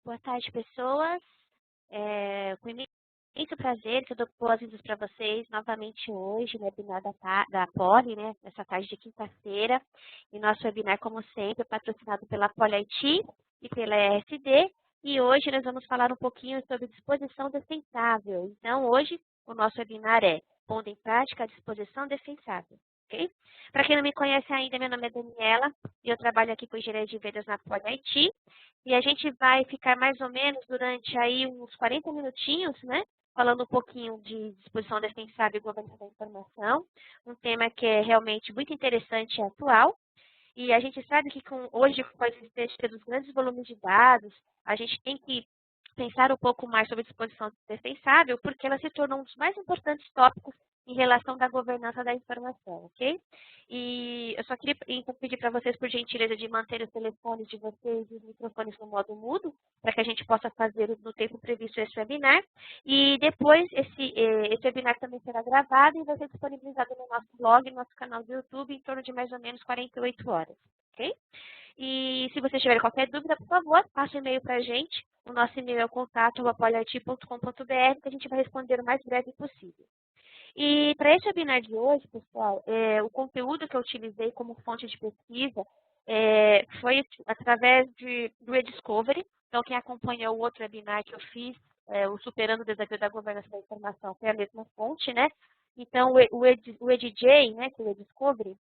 Boa tarde, pessoas. Com imenso prazer que eu dou boas-vindas para vocês novamente hoje no webinar da Poli, né, nessa tarde de quinta-feira. E nosso webinar, como sempre, é patrocinado pela Poli IT e pela ESD. E hoje nós vamos falar um pouquinho sobre disposição defensável. Então, hoje, o nosso webinar é Pondo em Prática a Disposição Defensável. Okay? Para quem não me conhece ainda, meu nome é Daniela e eu trabalho aqui com engenharia de vendas na Poli IT. E a gente vai ficar mais ou menos durante aí uns 40 minutinhos, né? Falando um pouquinho de disposição defensável e governança da informação. Um tema que é realmente muito interessante e atual. E a gente sabe que hoje, com a existência dos grandes volumes de dados, a gente tem que pensar um pouco mais sobre disposição defensável, porque ela se tornou um dos mais importantes tópicos em relação da governança da informação, ok? E eu só queria então, pedir para vocês, por gentileza, de manter os telefones de vocês e os microfones no modo mudo, para que a gente possa fazer no tempo previsto esse webinar. E depois, esse webinar também será gravado e vai ser disponibilizado no nosso blog, no nosso canal do YouTube, em torno de mais ou menos 48 horas, ok? E se vocês tiverem qualquer dúvida, por favor, passe um e-mail para a gente. O nosso e-mail é o contato@poliit.com.br, que a gente vai responder o mais breve possível. E para esse webinar de hoje, pessoal, o conteúdo que eu utilizei como fonte de pesquisa foi através do eDiscovery. Então, quem acompanhou o outro webinar que eu fiz, o Superando o Desafio da Governança da Informação, foi a mesma fonte, né? Então, o EDJ, né, que é o eDiscovery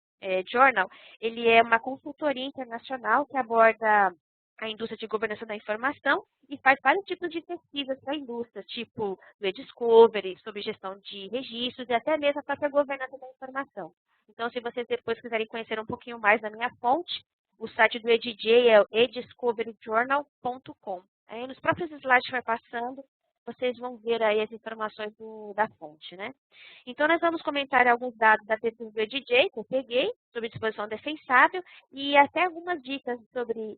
Journal, ele é uma consultoria internacional que aborda a indústria de governança da informação e faz vários tipos de pesquisas para a indústria, tipo do e-discovery, sobre gestão de registros e até mesmo a própria governança da informação. Então, se vocês depois quiserem conhecer um pouquinho mais da minha fonte, o site do EDJ é o ediscoveryjournal.com. Aí nos próprios slides que vai passando, vocês vão ver aí as informações da fonte, né? Então, nós vamos comentar alguns dados da pesquisa do EDJ, que eu peguei, sobre disposição defensável, e até algumas dicas sobre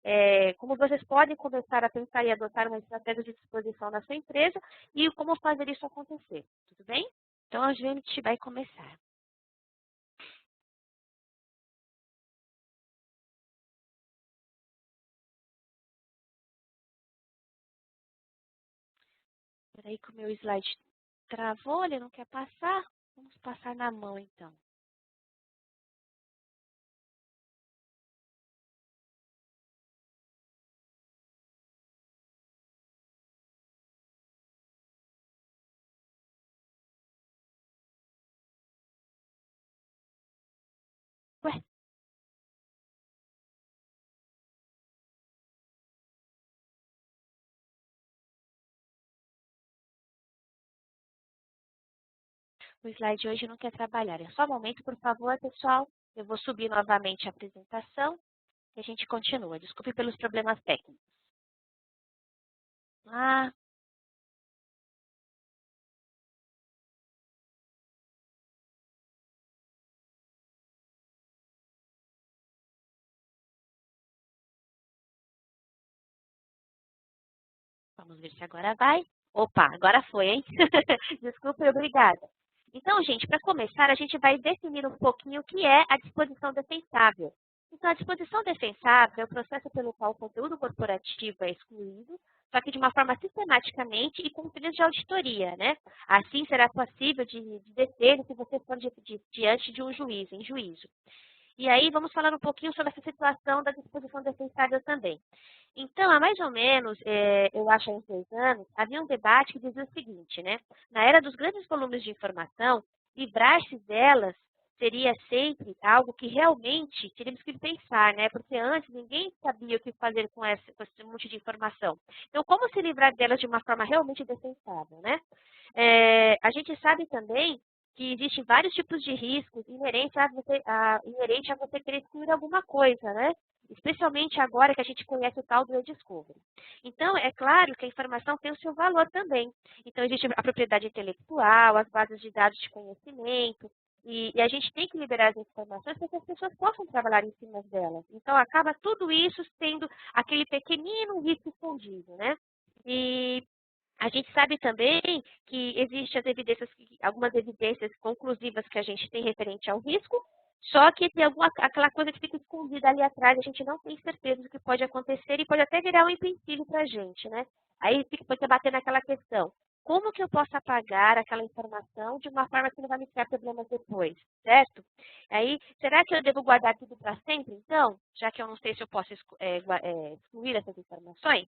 como vocês podem começar a pensar e adotar uma estratégia de disposição na sua empresa e como fazer isso acontecer. Tudo bem? Então, a gente vai começar. Espera aí que o meu slide travou, ele não quer passar. Vamos passar na mão, então. Ué, o slide hoje não quer trabalhar. É só um momento, por favor, pessoal. Eu vou subir novamente a apresentação e a gente continua. Desculpe pelos problemas técnicos. Ah, vamos ver se agora vai. Opa, agora foi, hein? Desculpa e obrigada. Então, gente, para começar, a gente vai definir um pouquinho o que é a disposição defensável. Então, a disposição defensável é o processo pelo qual o conteúdo corporativo é excluído, só que de uma forma sistematicamente e com fins de auditoria, né? Assim, será possível de defesa se você for diante de um juiz, em juízo. E aí, vamos falar um pouquinho sobre essa situação da disposição defensável também. Então, há mais ou menos, eu acho, há uns 2 anos, havia um debate que dizia o seguinte, né? Na era dos grandes volumes de informação, livrar-se delas seria sempre algo que realmente teríamos que pensar, né? Porque antes ninguém sabia o que fazer com esse monte de informação. Então, como se livrar delas de uma forma realmente defensável, né? A gente sabe também que existem vários tipos de riscos inerentes inerente a você querer excluir alguma coisa, né? Especialmente agora que a gente conhece o tal do e-discovery. Então, é claro que a informação tem o seu valor também. Então, existe a propriedade intelectual, as bases de dados de conhecimento, e a gente tem que liberar as informações para que as pessoas possam trabalhar em cima delas. Então, acaba tudo isso tendo aquele pequenino risco escondido, né? E a gente sabe também que existem algumas evidências conclusivas que a gente tem referente ao risco, Só que tem aquela coisa que fica escondida ali atrás, a gente não tem certeza do que pode acontecer e pode até virar um empecilho para a gente, né? Aí fica batendo naquela questão. Como que eu posso apagar aquela informação de uma forma que não vai me criar problemas depois, certo? Aí, será que eu devo guardar tudo para sempre, então? Já que eu não sei se eu posso excluir essas informações?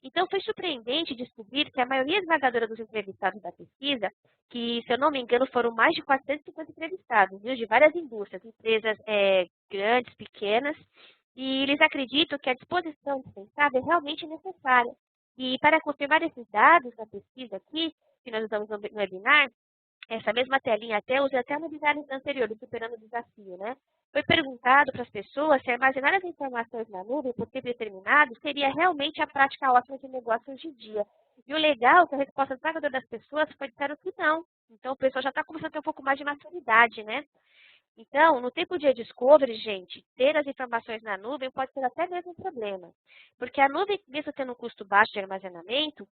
Então, foi surpreendente descobrir que a maioria esmagadora dos entrevistados da pesquisa, que, se eu não me engano, foram mais de 450 entrevistados, viu, de várias indústrias, empresas grandes, pequenas, e eles acreditam que a disposição dispensável é realmente necessária. E para confirmar esses dados da pesquisa aqui, que nós usamos no webinar, essa mesma telinha até usei até no webinar anterior, do Superando o Desafio, né? Foi perguntado para as pessoas se armazenar as informações na nuvem por tempo determinado seria realmente a prática ótima de negócio hoje em dia. E o legal é que a resposta esmagadora das pessoas foi disseram que não. Então, o pessoal já está começando a ter um pouco mais de maturidade, né? Então, no tempo de discovery, gente, ter as informações na nuvem pode ser até mesmo um problema. Porque a nuvem, mesmo tendo um custo baixo de armazenamento,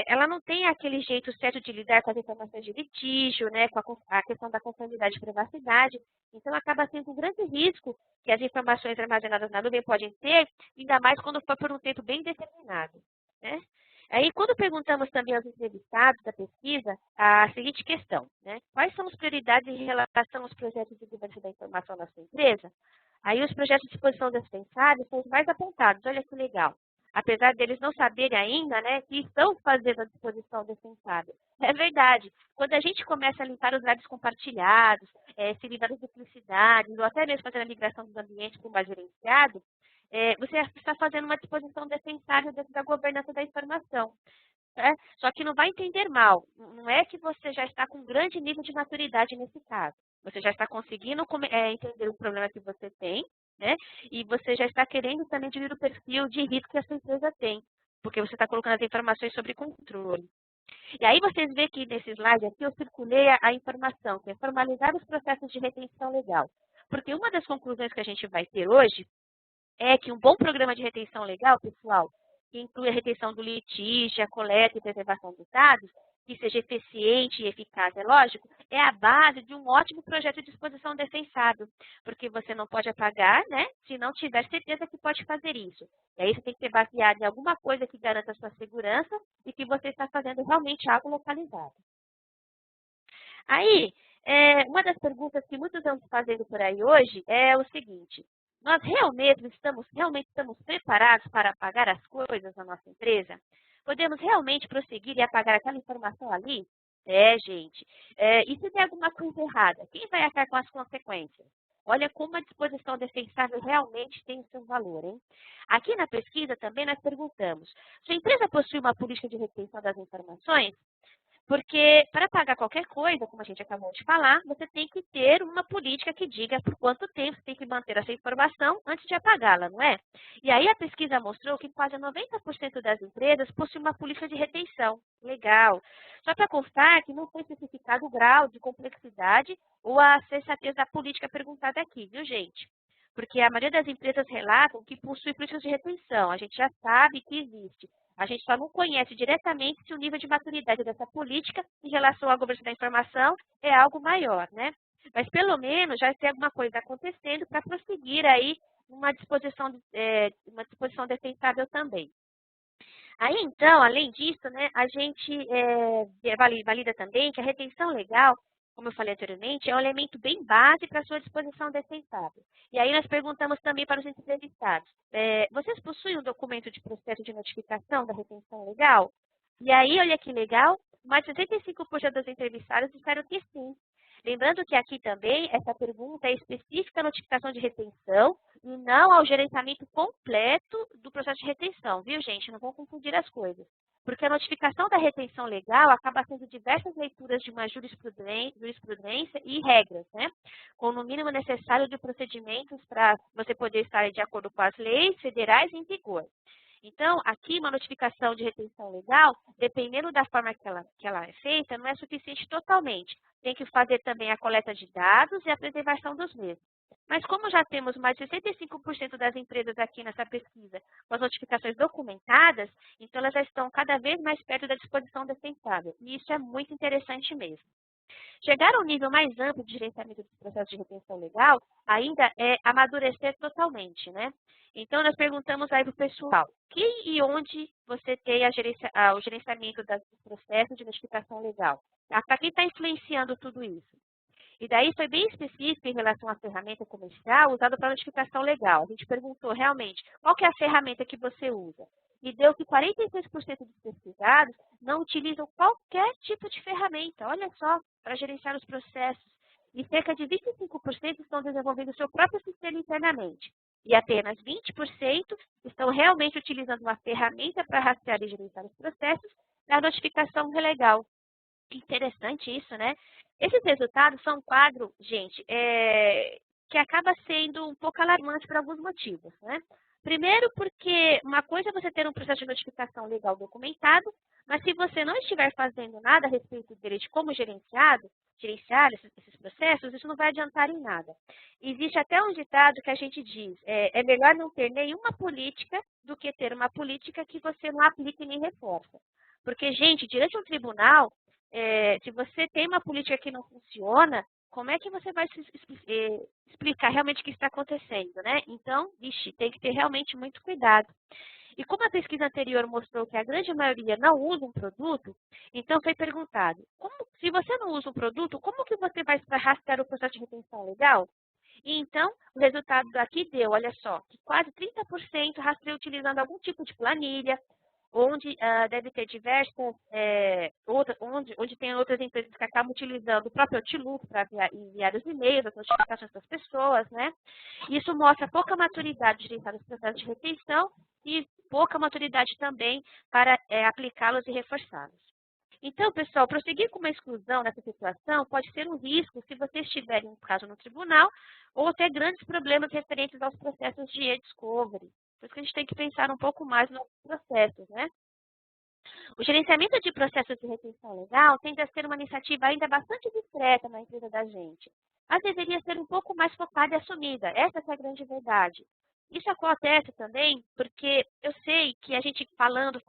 ela não tem aquele jeito certo de lidar com as informações de litígio, né, com a questão da conformidade e privacidade. Então, acaba sendo um grande risco que as informações armazenadas na nuvem podem ter, ainda mais quando for por um tempo bem determinado, né? Aí, quando perguntamos também aos entrevistados da pesquisa a seguinte questão, né? Quais são as prioridades em relação aos projetos de governança da informação na sua empresa? Aí, os projetos de exposição dispensáveis são os mais apontados. Olha que legal. Apesar deles não saberem ainda, né, que estão fazendo a disposição dispensável. É verdade. Quando a gente começa a limpar os dados compartilhados, se livrar das duplicidades, ou até mesmo fazer a migração dos ambientes para o mais gerenciado, você está fazendo uma disposição defensável dentro da governança da informação. Só que não vai entender mal. Não é que você já está com um grande nível de maturidade nesse caso. Você já está conseguindo entender o problema que você tem, né? E você já está querendo também diminuir o perfil de risco que a sua empresa tem, porque você está colocando as informações sobre controle. E aí vocês veem que nesse slide aqui eu circulei a informação, que é formalizar os processos de retenção legal. Porque uma das conclusões que a gente vai ter hoje é que um bom programa de retenção legal, pessoal, que inclui a retenção do litígio, a coleta e preservação dos dados, que seja eficiente e eficaz, é lógico, é a base de um ótimo projeto de exposição defensável, porque você não pode apagar, né, se não tiver certeza que pode fazer isso. E aí você tem que ser baseado em alguma coisa que garanta a sua segurança e que você está fazendo realmente algo localizado. Aí, uma das perguntas que muitos estão fazendo por aí hoje é o seguinte: nós realmente estamos preparados para apagar as coisas na nossa empresa? Podemos realmente prosseguir e apagar aquela informação ali? Gente. E se der alguma coisa errada, quem vai arcar com as consequências? Olha como a disposição defensável realmente tem o seu valor, hein? Aqui na pesquisa também nós perguntamos: sua empresa possui uma política de retenção das informações? Porque para pagar qualquer coisa, como a gente acabou de falar, você tem que ter uma política que diga por quanto tempo você tem que manter essa informação antes de apagá-la, não é? E aí a pesquisa mostrou que quase 90% das empresas possuem uma política de retenção. Legal. Só para constar que não foi especificado o grau de complexidade ou a sensatez da política perguntada aqui, viu, gente? Porque a maioria das empresas relatam que possui políticas de retenção. A gente já sabe que existe. A gente só não conhece diretamente se o nível de maturidade dessa política em relação à governança da informação é algo maior, né? Mas pelo menos já tem alguma coisa acontecendo para prosseguir aí uma disposição defensável também. Aí, então, além disso, né, a gente valida também que a retenção legal, como eu falei anteriormente, é um elemento bem base para a sua disposição defensável. E aí nós perguntamos também para os entrevistados, vocês possuem um documento de processo de notificação da retenção legal? E aí, olha que legal, mais de 65% dos entrevistados disseram que sim. Lembrando que aqui também essa pergunta é específica à notificação de retenção e não ao gerenciamento completo do processo de retenção, viu, gente? Não vão confundir as coisas. Porque a notificação da retenção legal acaba sendo diversas leituras de uma jurisprudência e regras, né? Com no mínimo necessário de procedimentos para você poder estar de acordo com as leis federais em vigor. Então, aqui uma notificação de retenção legal, dependendo da forma que ela é feita, não é suficiente totalmente. Tem que fazer também a coleta de dados e a preservação dos mesmos. Mas como já temos mais de 65% das empresas aqui nessa pesquisa com as notificações documentadas, então elas já estão cada vez mais perto da disposição defensável. E isso é muito interessante mesmo. Chegar ao nível mais amplo de gerenciamento dos processos de retenção legal ainda é amadurecer totalmente, né? Então, nós perguntamos aí para o pessoal, quem e onde você tem o gerenciamento dos processos de notificação legal? Para quem está influenciando tudo isso? E daí foi bem específico em relação à ferramenta comercial usada para notificação legal. A gente perguntou realmente qual que é a ferramenta que você usa. E deu que 46% dos pesquisados não utilizam qualquer tipo de ferramenta, olha só, para gerenciar os processos. E cerca de 25% estão desenvolvendo o seu próprio sistema internamente. E apenas 20% estão realmente utilizando uma ferramenta para rastrear e gerenciar os processos da notificação legal. Interessante isso, né? Esses resultados são um quadro, gente, que acaba sendo um pouco alarmante por alguns motivos, né? Primeiro, porque uma coisa é você ter um processo de notificação legal documentado, mas se você não estiver fazendo nada a respeito dele, de como gerenciar esses processos, isso não vai adiantar em nada. Existe até um ditado que a gente diz, é melhor não ter nenhuma política do que ter uma política que você não aplique nem reforça. Porque, gente, diante de um tribunal, se você tem uma política que não funciona, como é que você vai explicar realmente o que está acontecendo, né? Então, tem que ter realmente muito cuidado. E como a pesquisa anterior mostrou que a grande maioria não usa um produto, então foi perguntado, se você não usa um produto, como que você vai rastrear o processo de retenção legal? E então, o resultado daqui deu, olha só, que quase 30% rastreia utilizando algum tipo de planilha, onde deve ter diversas, onde tem outras empresas que acabam utilizando o próprio Outlook para enviar os e-mails, as notificações das pessoas, né? Isso mostra pouca maturidade de gerenciar os processos de retenção e pouca maturidade também para aplicá-los e reforçá-los. Então, pessoal, prosseguir com uma exclusão nessa situação pode ser um risco se você estiver em um caso no tribunal ou ter grandes problemas referentes aos processos de e-discovery. Por isso que a gente tem que pensar um pouco mais nos processos, né? O gerenciamento de processos de retenção legal tende a ser uma iniciativa ainda bastante discreta na empresa da gente, mas deveria ser um pouco mais focada e assumida. Essa é a grande verdade. Isso acontece também porque eu sei que a gente falando,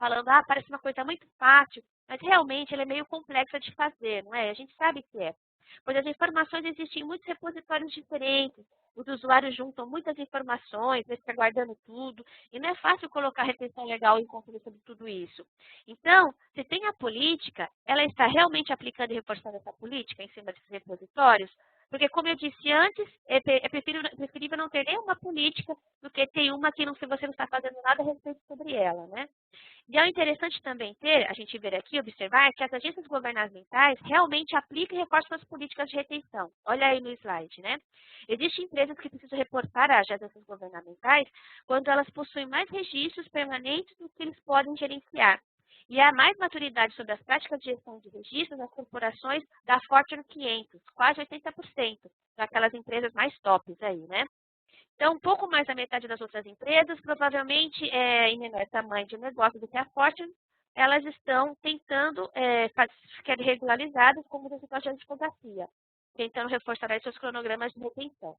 parece uma coisa muito fácil, mas realmente ela é meio complexa de fazer, não é? A gente sabe que é. Pois as informações existem em muitos repositórios diferentes, os usuários juntam muitas informações, eles ficam guardando tudo, e não é fácil colocar retenção legal em controle sobre tudo isso. Então, se tem a política, ela está realmente aplicando e reforçando essa política em cima desses repositórios? Porque, como eu disse antes, é preferível não ter nenhuma política do que ter uma que você não está fazendo nada a respeito sobre ela, né? E é interessante também a gente ver aqui, observar que as agências governamentais realmente aplicam e reforçam as políticas de retenção. Olha aí no slide, né? Existem empresas que precisam reportar às agências governamentais quando elas possuem mais registros permanentes do que eles podem gerenciar. E há mais maturidade sobre as práticas de gestão de registros nas corporações da Fortune 500, quase 80%, daquelas empresas mais tops aí, né? Então, um pouco mais da metade das outras empresas, provavelmente em menor tamanho de negócio do que a Fortune, elas estão tentando ficar regularizadas como resultado de advocacia, tentando reforçar aí seus cronogramas de retenção.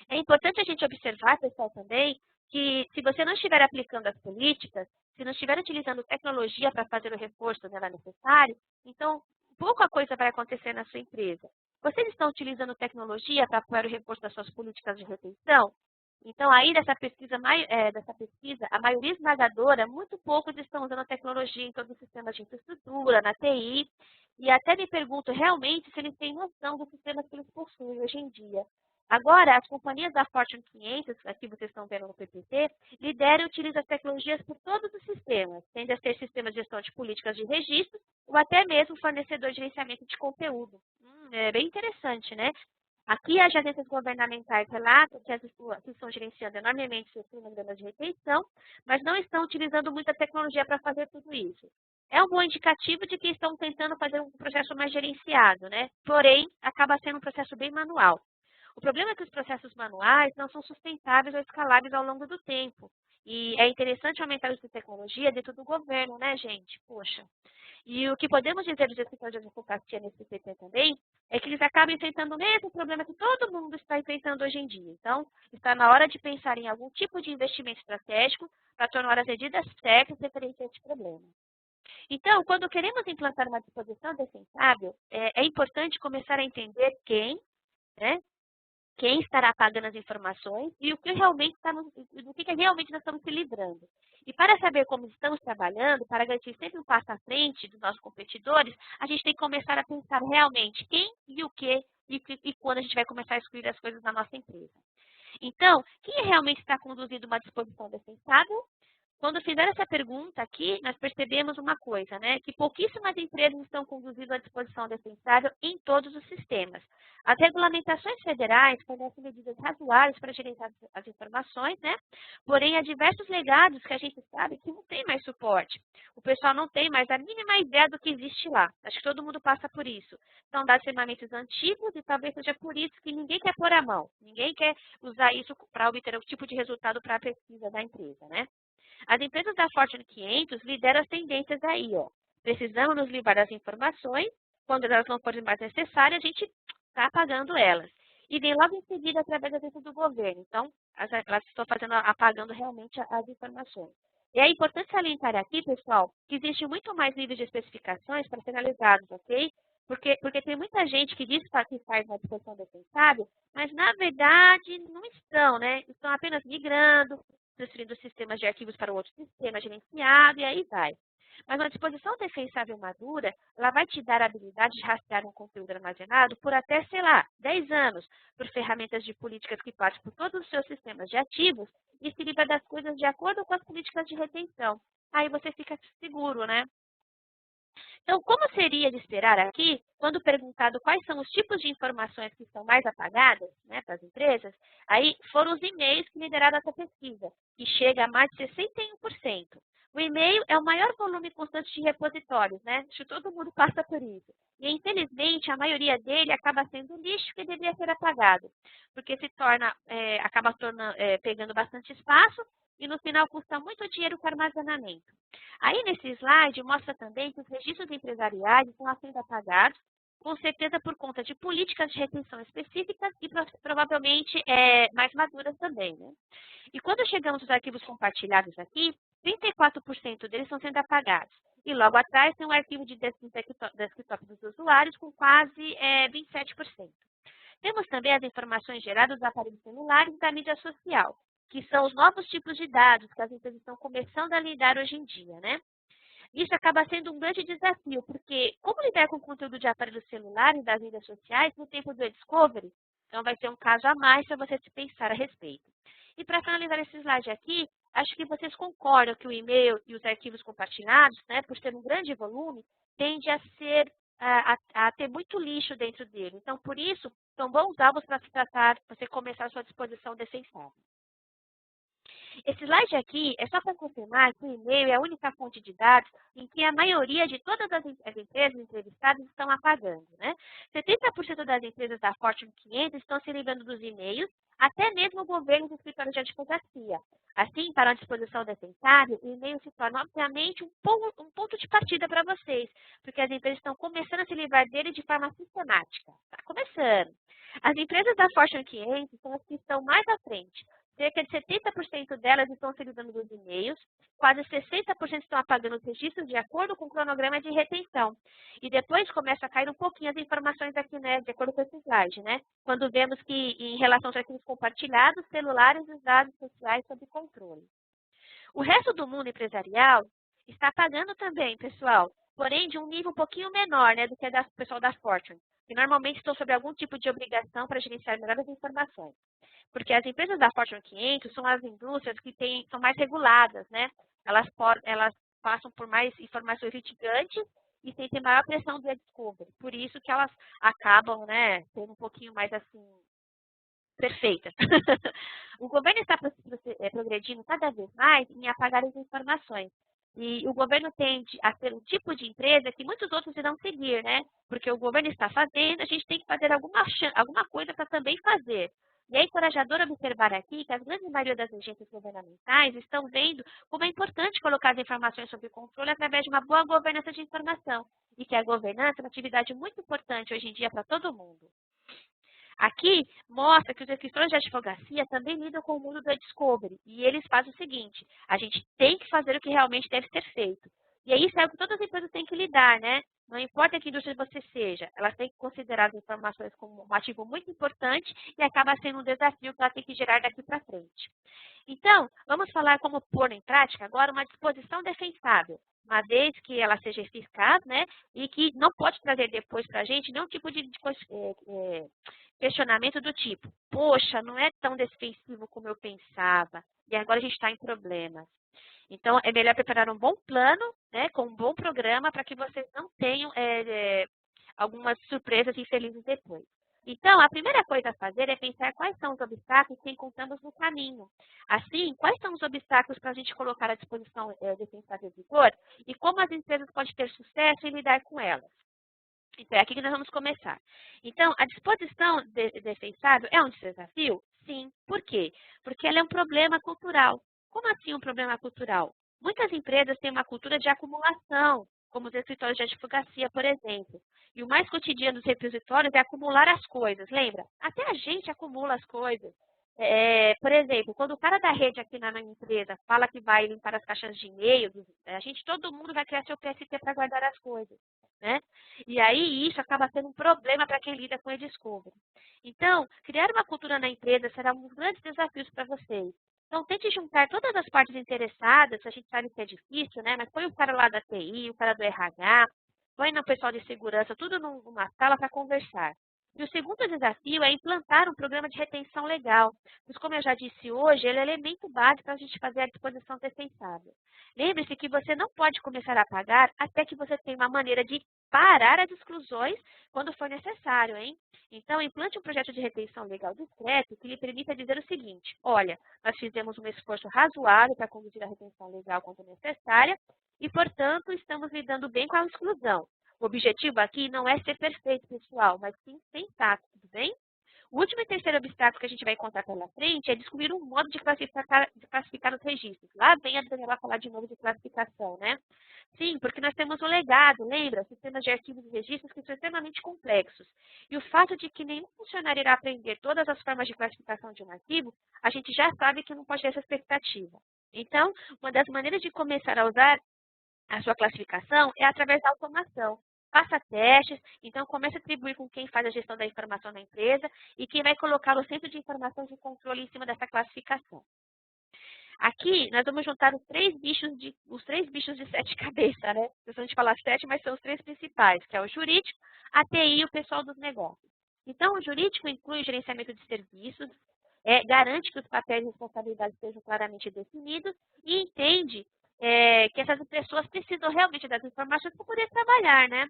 É importante a gente observar, pessoal, também, que se você não estiver aplicando as políticas, se não estiver utilizando tecnologia para fazer o reforço nela necessário, então pouca coisa vai acontecer na sua empresa. Vocês estão utilizando tecnologia para apoiar o reforço das suas políticas de retenção? Então, aí dessa pesquisa, a maioria esmagadora, muito poucos estão usando a tecnologia em todos os sistemas de infraestrutura, na TI, e até me pergunto realmente se eles têm noção dos sistemas que eles possuem hoje em dia. Agora, as companhias da Fortune 500, aqui vocês estão vendo no PPT, lideram e utilizam as tecnologias por todos os sistemas, tendo a ser sistemas de gestão de políticas de registro ou até mesmo fornecedor de gerenciamento de conteúdo. É bem interessante, né? Aqui as agências governamentais relatam que estão gerenciando enormemente seus cronogramas de retenção, mas não estão utilizando muita tecnologia para fazer tudo isso. É um bom indicativo de que estão tentando fazer um processo mais gerenciado, né? Porém, acaba sendo um processo bem manual. O problema é que os processos manuais não são sustentáveis ou escaláveis ao longo do tempo. E é interessante aumentar o uso de tecnologia dentro do governo, né, gente? Poxa. E o que podemos dizer dos escritórios de advocacia nesse PT também é que eles acabam enfrentando o mesmo problema que todo mundo está enfrentando hoje em dia. Então, está na hora de pensar em algum tipo de investimento estratégico para tornar as medidas certas referentes a esse problema. Então, quando queremos implantar uma disposição defensável, é importante começar a entender quem, né, quem estará pagando as informações e o que realmente do que realmente nós estamos se livrando. E para saber como estamos trabalhando, para garantir sempre um passo à frente dos nossos competidores, a gente tem que começar a pensar realmente quem e o que e quando a gente vai começar a excluir as coisas na nossa empresa. Então, quem realmente está conduzindo uma disposição defensável? Quando fizer essa pergunta aqui, nós percebemos uma coisa, né? Que pouquíssimas empresas estão conduzindo a disposição defensável em todos os sistemas. As regulamentações federais fornecem medidas razoáveis para gerenciar as informações, né? Porém, há diversos legados que a gente sabe que não tem mais suporte. O pessoal não tem mais a mínima ideia do que existe lá. Acho que todo mundo passa por isso. São dados ferramentas antigos e talvez seja por isso que ninguém quer pôr a mão. Ninguém quer usar isso para obter o tipo de resultado para a pesquisa da empresa, né? As empresas da Fortune 500 lideram as tendências aí, ó. Precisamos nos livrar das informações, quando elas não forem mais necessárias, a gente está apagando elas. E vem logo em seguida através da agência do governo. Então, elas estão apagando realmente as informações. E é importante salientar aqui, pessoal, que existe muito mais níveis de especificações para ser analisados, ok? Porque tem muita gente que diz que faz uma disposição defensável, mas na verdade não estão, né? Estão apenas migrando, transferindo sistemas de arquivos para outro sistema gerenciado e aí vai. Mas uma disposição defensável madura, ela vai te dar a habilidade de rastrear um conteúdo armazenado por até, sei lá, 10 anos, por ferramentas de políticas que passam por todos os seus sistemas de ativos e se livra das coisas de acordo com as políticas de retenção. Aí você fica seguro, né? Então, como seria de esperar aqui, quando perguntado quais são os tipos de informações que são mais apagadas, né, para as empresas, aí foram os e-mails que lideraram essa pesquisa, que chega a mais de 61%. O e-mail é o maior volume constante de repositórios, né? Acho que todo mundo passa por isso. E, infelizmente, a maioria dele acaba sendo lixo que deveria ser apagado, porque acaba pegando bastante espaço e, no final, custa muito dinheiro com armazenamento. Aí, nesse slide, mostra também que os registros empresariais estão sendo apagados, com certeza por conta de políticas de retenção específicas e provavelmente mais maduras também, né? E quando chegamos aos arquivos compartilhados aqui, 34% deles estão sendo apagados. E logo atrás tem um arquivo de desktop dos usuários com quase 27%. Temos também as informações geradas dos aparelhos celulares e da mídia social, que são os novos tipos de dados que as empresas estão começando a lidar hoje em dia, né? Isso acaba sendo um grande desafio, porque como lidar com o conteúdo de aparelhos celulares e das mídias sociais no tempo do e-discovery? Então, vai ser um caso a mais para você se pensar a respeito. E para finalizar esse slide aqui, acho que vocês concordam que o e-mail e os arquivos compartilhados, né, por ser um grande volume, tende a ter muito lixo dentro dele. Então, por isso, são bons alvos para se tratar, você começar a sua disposição defensável. Esse slide aqui é só para confirmar que o e-mail é a única fonte de dados em que a maioria de todas as empresas entrevistadas estão apagando, né? 70% das empresas da Fortune 500 estão se livrando dos e-mails, até mesmo o governo e os escritórios de advocacia. Assim, para uma disposição defensável, o e-mail se torna, obviamente, um ponto de partida para vocês, porque as empresas estão começando a se livrar dele de forma sistemática. Está começando. As empresas da Fortune 500 são as que estão mais à frente. Cerca de 70% delas estão se livrando dos e-mails, quase 60% estão apagando os registros de acordo com o cronograma de retenção. E depois começa a cair um pouquinho as informações aqui, né, de acordo com esse slide, né? Quando vemos que, em relação aos arquivos compartilhados, celulares e os dados sociais sob controle. O resto do mundo empresarial está apagando também, pessoal, porém de um nível um pouquinho menor, né, do que o pessoal da Fortune, que normalmente estão sob algum tipo de obrigação para gerenciar melhor as informações. Porque as empresas da Fortune 500 são as indústrias que são mais reguladas, né? Elas passam por mais informações litigantes e sentem maior pressão do e-discovery. Por isso que elas acabam, né, sendo um pouquinho mais, assim, perfeitas. O governo está progredindo cada vez mais em apagar as informações. E o governo tende a ser um tipo de empresa que muitos outros irão seguir, né? Porque o governo está fazendo, a gente tem que fazer alguma coisa para também fazer. E é encorajador observar aqui que a grande maioria das agências governamentais estão vendo como é importante colocar as informações sob controle através de uma boa governança de informação. E que a governança é uma atividade muito importante hoje em dia para todo mundo. Aqui mostra que os escritórios de advocacia também lidam com o mundo do e-discovery. E eles fazem o seguinte, a gente tem que fazer o que realmente deve ser feito. E aí isso é o que todas as empresas têm que lidar, né? Não importa que indústria você seja, elas têm que considerar as informações como um ativo muito importante e acaba sendo um desafio que ela tem que gerar daqui para frente. Então, vamos falar como pôr em prática agora uma disposição defensável, uma vez que ela seja eficaz, né, e que não pode trazer depois para a gente nenhum tipo de questionamento do tipo, poxa, não é tão defensivo como eu pensava, e agora a gente está em problemas. Então, é melhor preparar um bom plano, né, com um bom programa, para que vocês não tenham algumas surpresas infelizes depois. Então, a primeira coisa a fazer é pensar quais são os obstáculos que encontramos no caminho. Assim, quais são os obstáculos para a gente colocar à disposição defensável e vigor e como as empresas podem ter sucesso em lidar com elas. Então, é aqui que nós vamos começar. Então, a disposição defensável é um desafio? Sim. Por quê? Porque ela é um problema cultural. Como assim um problema cultural? Muitas empresas têm uma cultura de acumulação, como os escritórios de advocacia, por exemplo. E o mais cotidiano dos repositórios é acumular as coisas, lembra? Até a gente acumula as coisas. Por exemplo, quando o cara da rede aqui na minha empresa fala que vai limpar as caixas de e-mail, todo mundo vai criar seu PST para guardar as coisas, né? E aí isso acaba sendo um problema para quem lida com e-discovery. Então, criar uma cultura na empresa será um dos grandes desafios para vocês. Então, tente juntar todas as partes interessadas, a gente sabe que é difícil, né? Mas põe o cara lá da TI, o cara do RH, põe no pessoal de segurança, tudo numa sala para conversar. E o segundo desafio é implantar um programa de retenção legal. Pois, como eu já disse hoje, ele é elemento básico para a gente fazer a disposição defensável. Lembre-se que você não pode começar a pagar até que você tenha uma maneira de parar as exclusões quando for necessário, hein? Então, implante um projeto de retenção legal discreto que lhe permita dizer o seguinte: olha, nós fizemos um esforço razoável para conduzir a retenção legal quando necessária e, portanto, estamos lidando bem com a exclusão. O objetivo aqui não é ser perfeito, pessoal, mas sim sensato, tudo bem? O último e terceiro obstáculo que a gente vai encontrar pela frente é descobrir um modo de classificar os registros. Lá vem a Daniela falar de novo de classificação, né? Sim, porque nós temos um legado, lembra? Sistemas de arquivos e registros que são extremamente complexos. E o fato de que nenhum funcionário irá aprender todas as formas de classificação de um arquivo, a gente já sabe que não pode ter essa expectativa. Então, uma das maneiras de começar a usar a sua classificação é através da automação. Faça testes, então comece a atribuir com quem faz a gestão da informação na empresa e quem vai colocar o centro de informação de controle em cima dessa classificação. Aqui, nós vamos juntar os três bichos de sete cabeças, né? A gente fala sete, mas são os três principais, que é o jurídico, a TI e o pessoal dos negócios. Então, o jurídico inclui o gerenciamento de serviços, garante que os papéis e responsabilidades sejam claramente definidos e entende que essas pessoas precisam realmente das informações para poder trabalhar, né?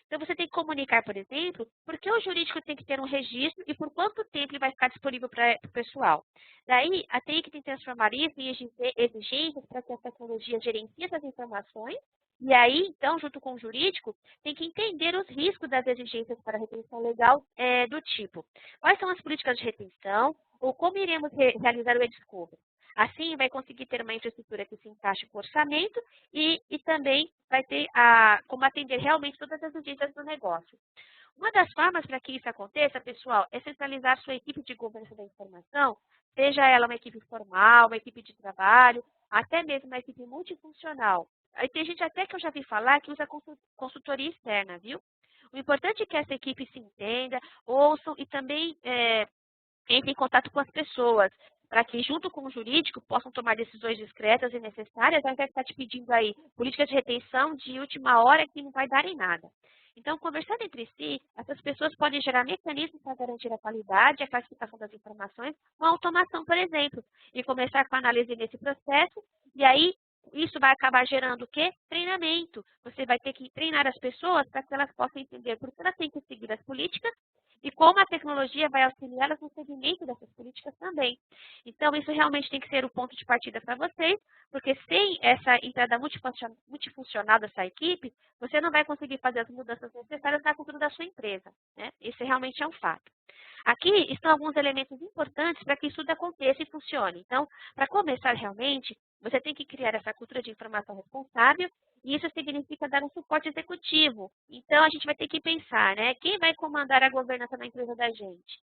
Então, você tem que comunicar, por exemplo, por que o jurídico tem que ter um registro e por quanto tempo ele vai ficar disponível para o pessoal. Daí, a TI que tem que transformar isso em exigências para que as tecnologias gerenciem essas informações. E aí, então, junto com o jurídico, tem que entender os riscos das exigências para a retenção legal do tipo: quais são as políticas de retenção ou como iremos realizar o e-discovery. Assim, vai conseguir ter uma infraestrutura que se encaixe com o orçamento e também vai ter como atender realmente todas as exigências do negócio. Uma das formas para que isso aconteça, pessoal, é centralizar sua equipe de governança da informação, seja ela uma equipe formal, uma equipe de trabalho, até mesmo uma equipe multifuncional. Aí tem gente até que eu já vi falar que usa consultoria externa, viu? O importante é que essa equipe se entenda, ouçam e também entre em contato com as pessoas, para que, junto com o jurídico, possam tomar decisões discretas e necessárias, ao invés de estar te pedindo aí políticas de retenção de última hora que não vai dar em nada. Então, conversando entre si, essas pessoas podem gerar mecanismos para garantir a qualidade e a classificação das informações, com automação, por exemplo, e começar com a análise nesse processo, e aí isso vai acabar gerando o quê? Treinamento. Você vai ter que treinar as pessoas para que elas possam entender por que elas têm que seguir as políticas e como a tecnologia vai auxiliá-las no segmento dessas políticas também. Então, isso realmente tem que ser o ponto de partida para vocês, porque sem essa entrada multifuncional dessa equipe, você não vai conseguir fazer as mudanças necessárias na cultura da sua empresa, né? Isso realmente é um fato. Aqui estão alguns elementos importantes para que isso tudo aconteça e funcione. Então, para começar realmente, você tem que criar essa cultura de informação responsável e isso significa dar um suporte executivo. Então, a gente vai ter que pensar, né? Quem vai comandar a governança na empresa da gente?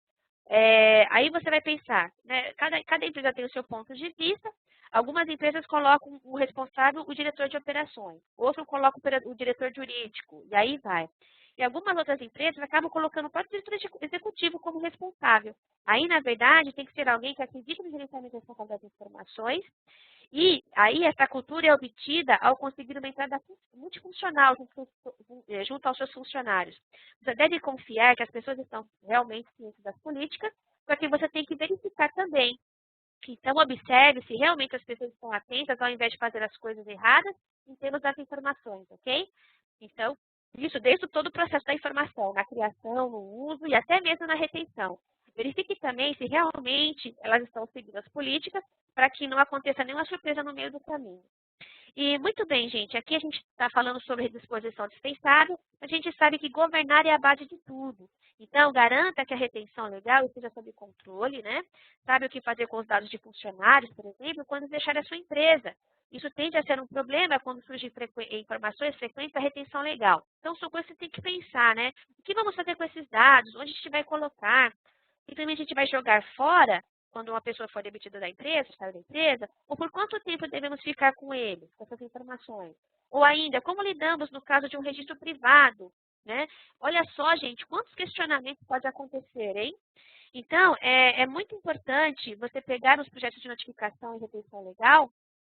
Aí você vai pensar, né? Cada empresa tem o seu ponto de vista. Algumas empresas colocam o responsável, o diretor de operações. Outros colocam o diretor jurídico. E aí vai. E algumas outras empresas acabam colocando o próprio diretor executivo como responsável. Aí, na verdade, tem que ser alguém que acredita no gerenciamento responsável das informações. E aí essa cultura é obtida ao conseguir uma entrada multifuncional junto aos seus funcionários. Você deve confiar que as pessoas estão realmente cientes das políticas, só que você tem que verificar também. Então, observe se realmente as pessoas estão atentas ao invés de fazer as coisas erradas em termos das informações, ok? Então, isso desde todo o processo da informação, na criação, no uso e até mesmo na retenção. Verifique também se realmente elas estão seguindo as políticas para que não aconteça nenhuma surpresa no meio do caminho. E muito bem, gente, aqui a gente está falando sobre disposição dispensável. A gente sabe que governar é a base de tudo. Então, garanta que a retenção legal esteja sob controle, né? Sabe o que fazer com os dados de funcionários, por exemplo, quando deixar a sua empresa. Isso tende a ser um problema quando surgem informações frequentes da retenção legal. Então, são coisas que você tem que pensar, né? O que vamos fazer com esses dados? Onde a gente vai colocar? Simplesmente a gente vai jogar fora quando uma pessoa for demitida da empresa, sair da empresa, ou por quanto tempo devemos ficar com ele, com essas informações? Ou ainda, como lidamos no caso de um registro privado, né? Olha só, gente, quantos questionamentos pode acontecer, hein? Então, é muito importante você pegar os projetos de notificação e retenção legal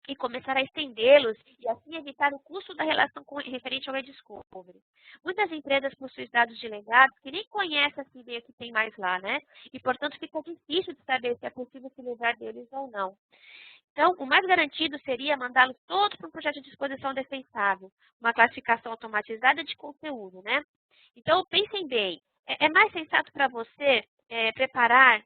e começar a estendê-los e assim evitar o custo da relação referente ao e-discovery. Muitas empresas possuem dados de legados que nem conhecem assim bem o que tem mais lá, né? E, portanto, fica difícil de saber se é possível se livrar deles ou não. Então, o mais garantido seria mandá-los todos para um projeto de disposição defensável, uma classificação automatizada de conteúdo, né? Então, pensem bem, é mais sensato para você preparar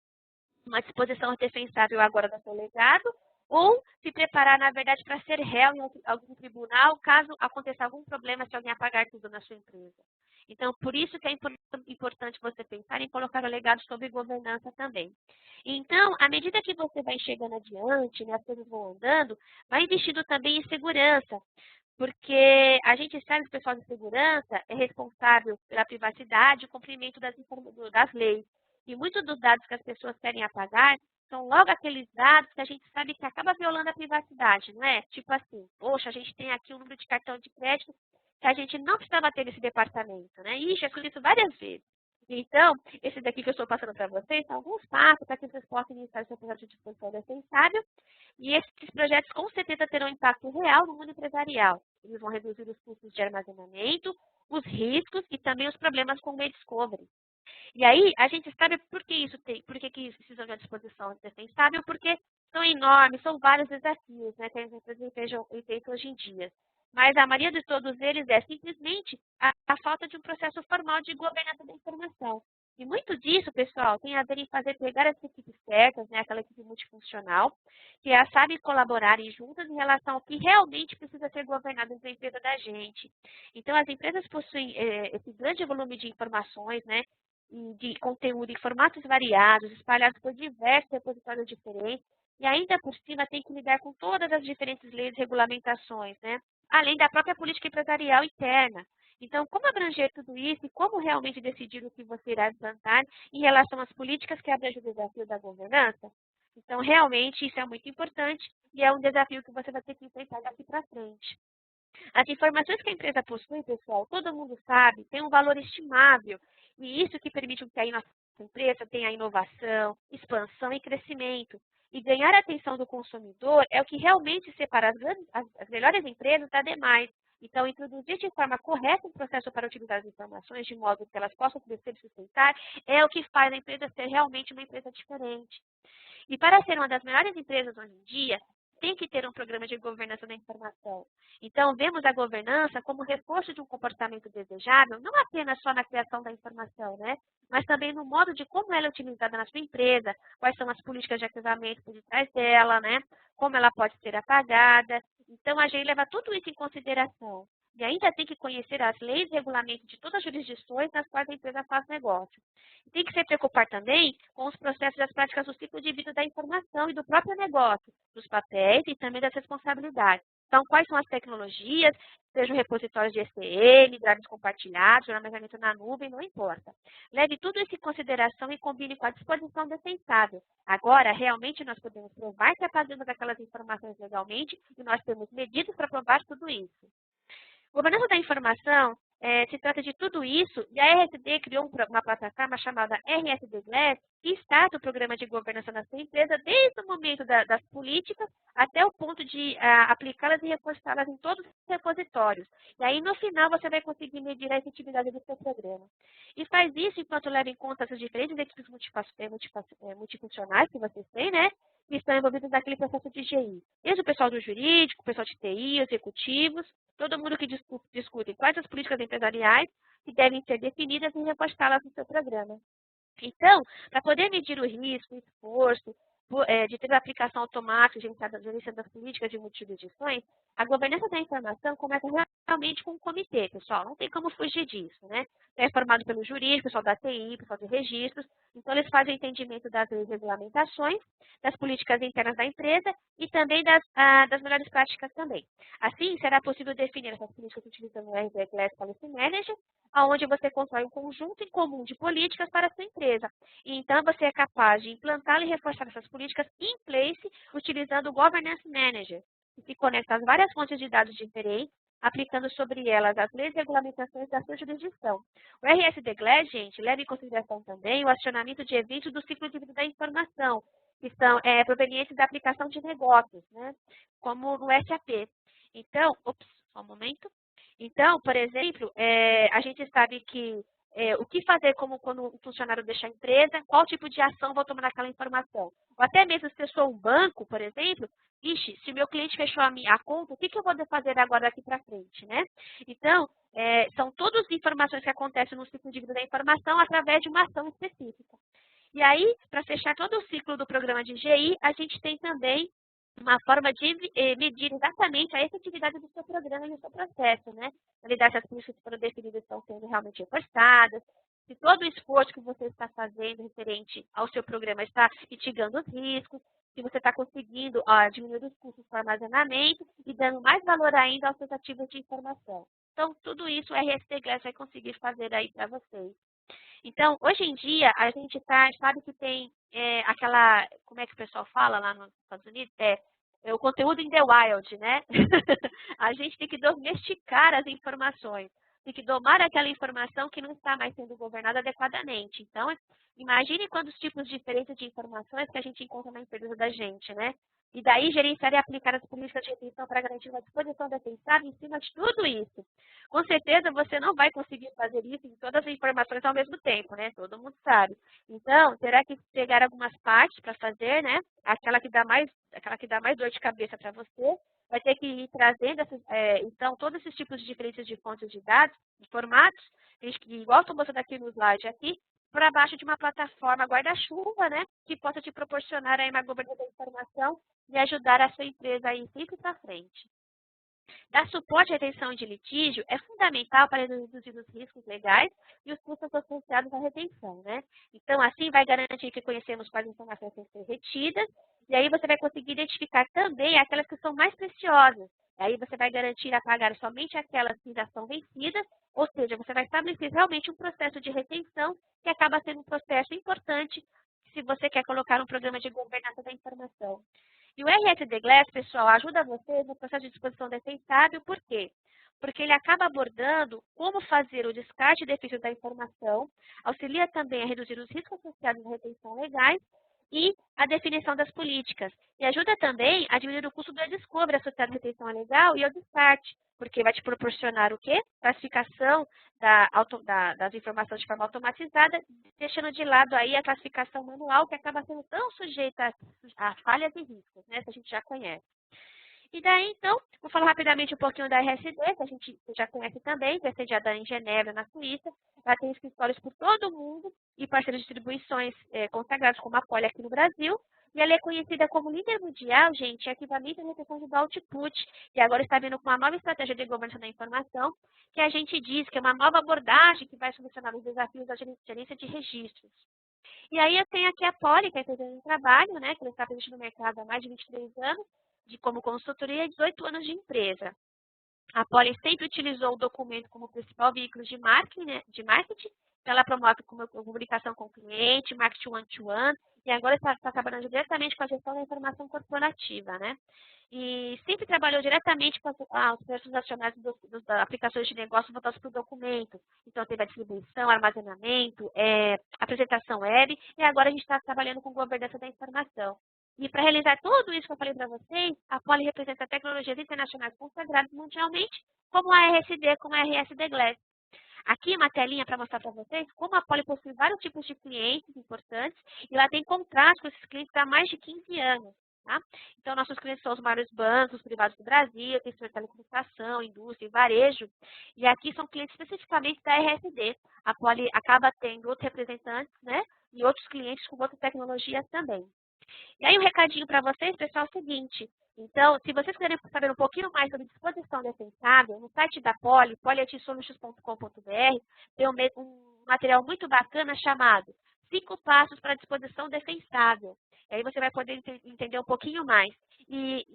uma disposição defensável agora do seu legado, ou se preparar, na verdade, para ser réu em algum tribunal, caso aconteça algum problema se alguém apagar tudo na sua empresa. Então, por isso que é importante você pensar em colocar o legado sobre governança também. Então, à medida que você vai chegando adiante, né, as coisas vão andando, vai investindo também em segurança, porque a gente sabe que o pessoal de segurança é responsável pela privacidade e o cumprimento das leis. E muitos dos dados que as pessoas querem apagar são logo aqueles dados que a gente sabe que acaba violando a privacidade, não é? Tipo assim, poxa, a gente tem aqui um número de cartão de crédito que a gente não precisava ter nesse departamento, né? Ixi, eu fiz isso várias vezes. Então, esse daqui que eu estou passando para vocês são alguns passos para que vocês possam iniciar o seu projeto de disposição defensável. E esses projetos com certeza terão impacto real no mundo empresarial. Eles vão reduzir os custos de armazenamento, os riscos e também os problemas com o e-discovery. E aí, a gente sabe por que isso tem, por que isso precisa de uma disposição defensável, porque são enormes, são vários desafios, né, que as empresas enfrentam hoje em dia. Mas a maioria de todos eles é simplesmente a falta de um processo formal de governança da informação. E muito disso, pessoal, tem a ver em pegar as equipes certas, né, aquela equipe multifuncional, que sabe colaborarem juntas em relação ao que realmente precisa ser governado dentro da empresa da gente. Então, as empresas possuem esse grande volume de informações, né, de conteúdo em formatos variados, espalhados por diversos repositórios diferentes, e ainda por cima tem que lidar com todas as diferentes leis e regulamentações, né? Além da própria política empresarial interna. Então, como abranger tudo isso e como realmente decidir o que você irá implantar em relação às políticas que abrangem o desafio da governança? Então, realmente, isso é muito importante e é um desafio que você vai ter que enfrentar daqui para frente. As informações que a empresa possui, pessoal, todo mundo sabe, tem um valor estimável. E isso que permite que a nossa empresa tenha inovação, expansão e crescimento. E ganhar a atenção do consumidor é o que realmente separa as melhores empresas das demais. Então, introduzir de forma correta um processo para utilizar as informações de modo que elas possam crescer e sustentar é o que faz a empresa ser realmente uma empresa diferente. E para ser uma das melhores empresas hoje em dia, tem que ter um programa de governança da informação. Então, vemos a governança como reforço de um comportamento desejável, não apenas só na criação da informação, né? Mas também no modo de como ela é utilizada na sua empresa, quais são as políticas de arquivamento por detrás dela, né? Como ela pode ser apagada. Então, a gente leva tudo isso em consideração. E ainda tem que conhecer as leis e regulamentos de todas as jurisdições nas quais a empresa faz negócio. Tem que se preocupar também com os processos e as práticas do ciclo de vida da informação e do próprio negócio, dos papéis e também das responsabilidades. Então, quais são as tecnologias, sejam repositórios de ECL, drives compartilhados, armazenamento na nuvem, não importa. Leve tudo isso em consideração e combine com a disposição defensável. Agora, realmente, nós podemos provar que apagamos aquelas informações legalmente e nós temos medidas para provar tudo isso. Governança da informação se trata de tudo isso, e a RSD criou uma plataforma chamada RSD Glass, que está no programa de governança da sua empresa desde o momento das políticas até o ponto de aplicá-las e reforçá-las em todos os repositórios. E aí, no final, você vai conseguir medir a efetividade do seu programa. E faz isso enquanto leva em conta as diferentes equipes multifuncionais que vocês têm, né? Que estão envolvidos naquele processo de GI. Desde o pessoal do jurídico, o pessoal de TI, executivos, todo mundo que discute quais as políticas empresariais que devem ser definidas e repostá-las no seu programa. Então, para poder medir o risco, o esforço de ter a aplicação automática gerenciando das políticas de multijurisdições, a governança da informação começa realmente com um comitê, pessoal. Não tem como fugir disso, né? É formado pelo jurídico, pessoal da TI, pessoal de registros. Então, eles fazem entendimento das leis e regulamentações, das políticas internas da empresa e também das melhores práticas também. Assim, será possível definir essas políticas utilizando o RD Glass Policy Manager, onde você constrói um conjunto em comum de políticas para a sua empresa. E, então, você é capaz de implantar e reforçar essas políticas in place utilizando o Governance Manager, que se conecta às várias fontes de dados diferentes, aplicando sobre elas as leis e regulamentações da sua jurisdição. O RSD Glass, gente, leva em consideração também o acionamento de eventos do ciclo de vida da informação, que são provenientes da aplicação de negócios, né, como no SAP. Então, só um momento. Então, por exemplo, a gente sabe que o que fazer quando um funcionário deixa a empresa, qual tipo de ação vou tomar naquela informação. Ou até mesmo se eu sou um banco, por exemplo, se o meu cliente fechou a conta, o que eu vou fazer agora daqui para frente, né? Então, são todas informações que acontecem no ciclo de vida da informação através de uma ação específica. E aí, para fechar todo o ciclo do programa de GI, a gente tem também uma forma de medir exatamente a efetividade do seu programa e do seu processo, né? Validar se as políticas que foram definidas estão sendo realmente reforçadas, se todo o esforço que você está fazendo referente ao seu programa está mitigando os riscos, se você está conseguindo diminuir os custos para armazenamento e dando mais valor ainda aos seus ativos de informação. Então, tudo isso o RST Glass vai conseguir fazer aí para vocês. Então, hoje em dia, a gente sabe que tem aquela, como é que o pessoal fala lá nos Estados Unidos? O conteúdo in the wild, né? A gente tem que domesticar as informações, tem que domar aquela informação que não está mais sendo governada adequadamente. Então, imagine quantos tipos diferentes de informações que a gente encontra na empresa da gente, né? E daí gerenciar e aplicar as políticas de retenção para garantir uma disposição defensável em cima de tudo isso. Com certeza você não vai conseguir fazer isso em todas as informações ao mesmo tempo, né? Todo mundo sabe. Então, terá que pegar algumas partes para fazer, né? Aquela que dá mais dor de cabeça para você. Vai ter que ir trazendo então, todos esses tipos de diferentes de fontes de dados, de formatos, igual estou mostrando aqui no slide aqui, para baixo de uma plataforma guarda-chuva, né? Que possa te proporcionar aí uma governança da informação e ajudar a sua empresa a ir sempre para frente. Dar suporte à retenção de litígio é fundamental para reduzir os riscos legais e os custos associados à retenção, né? Então, assim, vai garantir que conhecemos quais informações têm que ser retidas, e aí você vai conseguir identificar também aquelas que são mais preciosas. Aí você vai garantir apagar somente aquelas que já são vencidas, ou seja, você vai estabelecer realmente um processo de retenção que acaba sendo um processo importante se você quer colocar um programa de governança da informação. E o RSD Glass, pessoal, ajuda você no processo de disposição defensável, por quê? Porque ele acaba abordando como fazer o descarte de defeitos da informação, auxilia também a reduzir os riscos associados à retenção legais e a definição das políticas. E ajuda também a diminuir o custo do e-discovery associado à retenção legal e ao descarte, porque vai te proporcionar o quê? Classificação das informações de forma automatizada, deixando de lado aí a classificação manual, que acaba sendo tão sujeita a falhas e riscos, né? Que a gente já conhece. E daí, então, vou falar rapidamente um pouquinho da RSD, que a gente já conhece também, que é sediada em Genebra, na Suíça. Ela tem escritórios por todo o mundo e parceiros de distribuições consagrados como a Poli aqui no Brasil. E ela é conhecida como líder mundial, gente, em arquivamento e retenção de output. E agora está vindo com uma nova estratégia de governança da informação, que a gente diz que é uma nova abordagem que vai solucionar os desafios da gerência de registros. E aí eu tenho aqui a Poli, que é a empresa de trabalho, né, que ela está presente no mercado há mais de 23 anos, como consultoria e 18 anos de empresa. A Poli sempre utilizou o documento como principal veículo de marketing, né, Então, ela promove comunicação com o cliente, marketing one-to-one, e agora está trabalhando diretamente com a gestão da informação corporativa, né? E sempre trabalhou diretamente com os preços nacionais das aplicações de negócio voltados para o documento. Então, teve a distribuição, armazenamento, apresentação web, e agora a gente está trabalhando com governança da informação. E para realizar tudo isso que eu falei para vocês, a Poli representa tecnologias internacionais consagradas mundialmente, como a RSD, como a RSD Glass. Aqui uma telinha para mostrar para vocês como a Poli possui vários tipos de clientes importantes e ela tem contrato com esses clientes há mais de 15 anos. Tá? Então, nossos clientes são os maiores bancos privados do Brasil, tem setor de telecomunicação, indústria e varejo. E aqui são clientes especificamente da RSD. A Poli acaba tendo outros representantes, né? E outros clientes com outras tecnologias também. E aí, um recadinho para vocês, pessoal, é o seguinte. Então, se vocês quiserem saber um pouquinho mais sobre disposição defensável, no site da Poli, poliatsolutions.com.br, tem um material muito bacana chamado 5 passos para disposição defensável. E aí você vai poder entender um pouquinho mais. E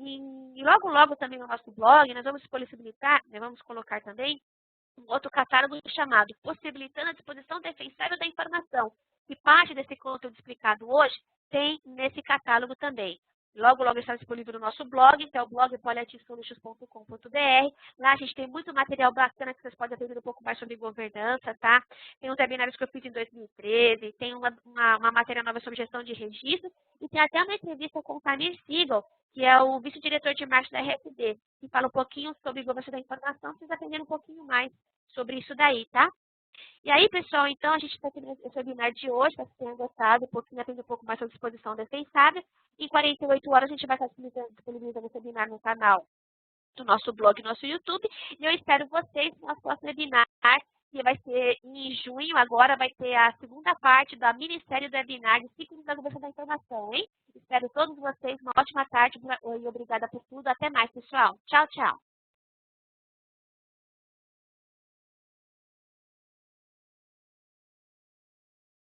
logo, logo também no nosso blog, nós vamos possibilitar, vamos colocar também um outro catálogo chamado Possibilitando a Disposição Defensável da Informação. E parte desse conteúdo explicado hoje tem nesse catálogo também. Logo, logo está disponível no nosso blog, que é o blog poliatsolutions.com.br. Lá a gente tem muito material bacana que vocês podem aprender um pouco mais sobre governança, tá? Tem uns webinários que eu fiz em 2013, tem uma matéria nova sobre gestão de registros e tem até uma entrevista com o Tamir Siegel, que é o vice-diretor de marketing da RSD, que fala um pouquinho sobre governança da informação, para vocês aprenderem um pouquinho mais sobre isso daí, tá? E aí, pessoal, então, a gente está terminando esse webinar de hoje, para vocês tenham gostado, aprender um pouco mais sobre disposição defensável. Em 48 horas, a gente vai estar disponibilizando esse webinar no canal do nosso blog, nosso YouTube. E eu espero vocês no nosso próximo webinar, que vai ser em junho. Agora vai ter a segunda parte da minissérie do webinar de 5 minutos da governança da informação, hein? Espero todos vocês. Uma ótima tarde e obrigada por tudo. Até mais, pessoal. Tchau, tchau.